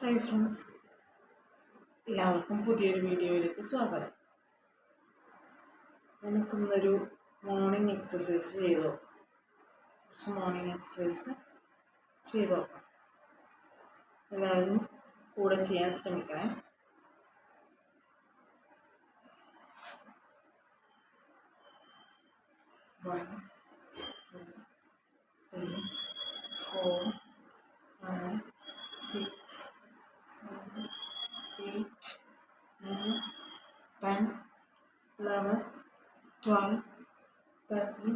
Hi friends, എല്ലാവർക്കും പുതിയൊരു വീഡിയോയിലേക്ക് സ്വാഗതം. നമുക്കിന്നൊരു മോർണിംഗ് എക്സസൈസ് ചെയ്തോ. കുറച്ച് മോർണിംഗ് എക്സസൈസ് ചെയ്തോ. എല്ലാവരും കൂടെ ചെയ്യാൻ ശ്രമിക്കണേ. 1, 2, 3, 4, 5, 6, 7, 8, 9, 10, 11, 12, 13,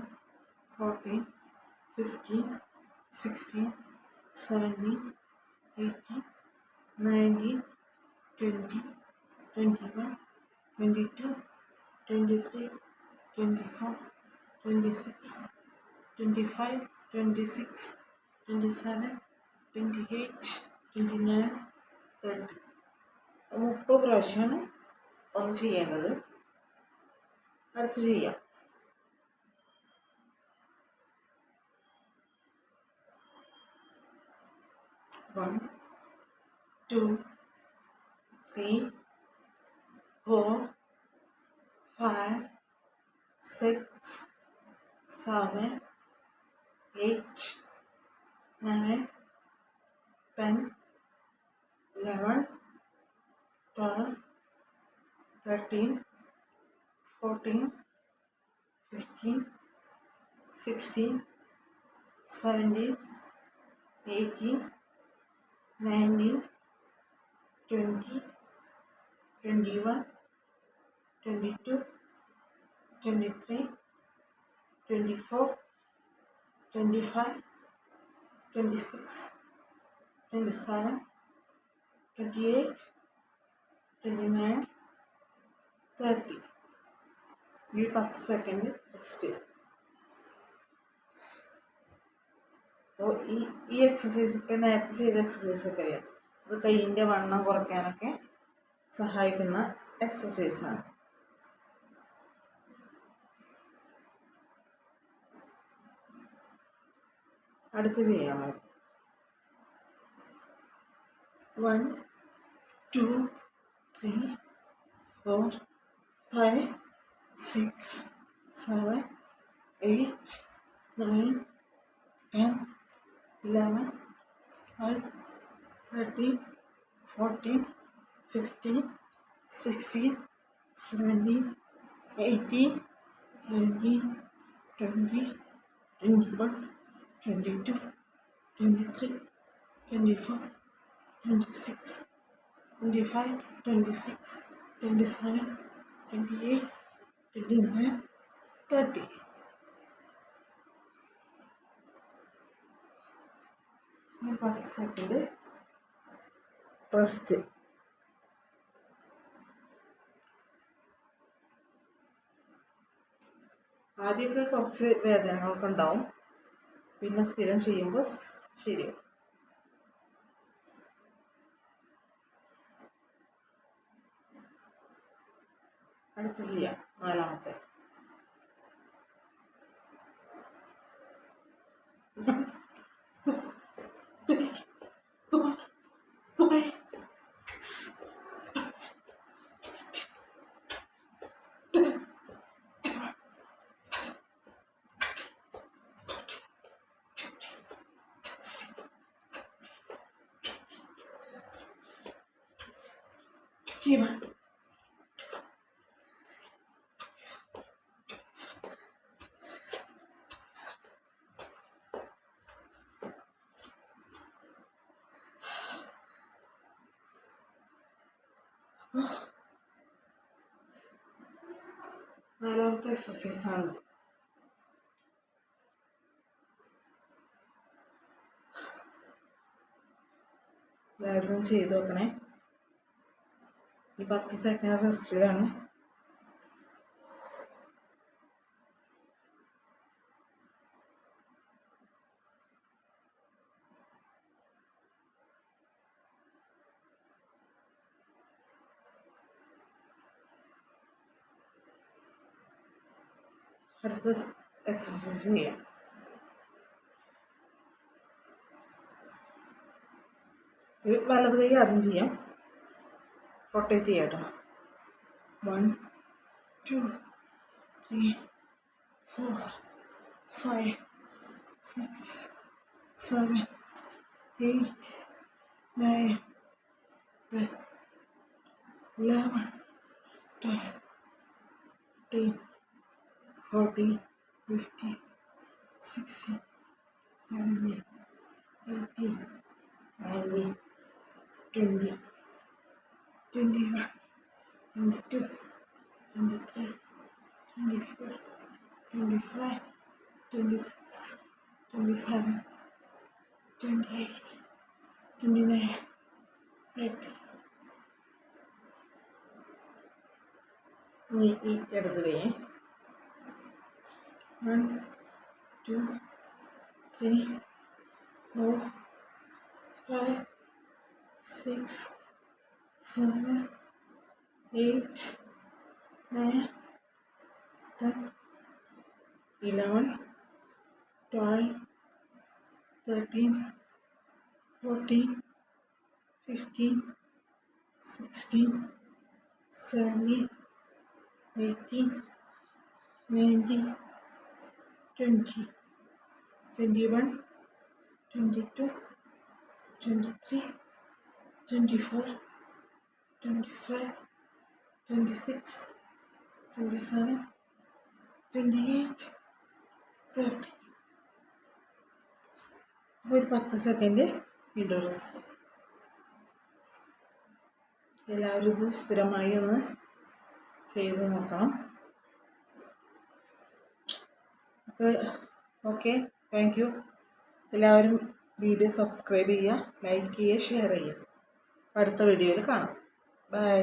14, 15, 16, 17, 18, 19, 20, 21, 22, 23, 24, 26, 25, 26, 27, 28, 29, 30. 30 പ്രാവശ്യമാണ് ഒന്ന് ചെയ്യേണ്ടത്. അടുത്ത് ചെയ്യാം. 1, 2, 3, 4, 5, 6, 7, 8, 9, 10, 11, 12, 13, 14, 15, 16, 17, 18, 19, 20, 21, 22, 23, 24, 25, 26, 27, 28, 29, 30. ഈ 10 സെക്കൻഡ് റെസ്റ്റ്. അപ്പോൾ ഈ എക്സസൈസൊക്കെ നേരത്തെ ചെയ്ത എക്സസൈസൊക്കെ അറിയാം. അത് കൈയിൻ്റെ വണ്ണം കുറയ്ക്കാനൊക്കെ സഹായിക്കുന്ന എക്സസൈസാണ്. അടുത്ത് ചെയ്യാമോ? 1, 2, 3, 4, 5, 6, 7, 8, 9, 10, 11, 12, 13, 14, 15, 16, 17, 18, 19, 20, 21, 22, 23, 24, 26, 25, 26, 27, 28, 29, 30. 10 സെക്കൻഡ് റെസ്റ്റ്. ആദ്യമൊക്കെ കുറച്ച് വേദനകളൊക്കെ ഉണ്ടാവും, പിന്നെ സ്ഥിരം ചെയ്യുമ്പോൾ ശരിയാവും. അടുത്ത് ചെയ്യാം. 4ാമത്തെ. Here. 4ാമത്തെ എക്സസൈസാണ്. എല്ലാവരും ചെയ്ത് നോക്കണേ. ഈ 10 സെക്കൻഡ് റെസ്റ്റിലാണ്. അടുത്ത എക്സസൈസ് ചെയ്യാം. . 1, വലത് കൈ ആദ്യം ചെയ്യാം. റൊട്ടേറ്റ് ചെയ്യാം കേട്ടോ. 1 2 3 4 5 6 7 8 9 10 11 12 13 14 15 16 17 18 19 20 21 22 23 24 25 26 27 28 29 30. ഇനി ഈ ഇടത് കൈ 1 2 3 4 5 6 7 8 9 10 11 12 13 14 15 16 17 18 19 20 21 22 23 24 25 26 27 28 30. ഒരു 10 സെക്കൻഡ് വീഡിയോ റെസ്റ്റ്. എല്ലാവരും ഇത് സ്ഥിരമായി ഒന്ന് ചെയ്ത് നോക്കണം. അപ്പോൾ ഓക്കെ, താങ്ക് യു. എല്ലാവരും വീഡിയോ സബ്സ്ക്രൈബ് ചെയ്യുക, ലൈക്ക് ചെയ്യുക, ഷെയർ ചെയ്യുക. അടുത്ത വീഡിയോയിൽ കാണാം. ബൈ.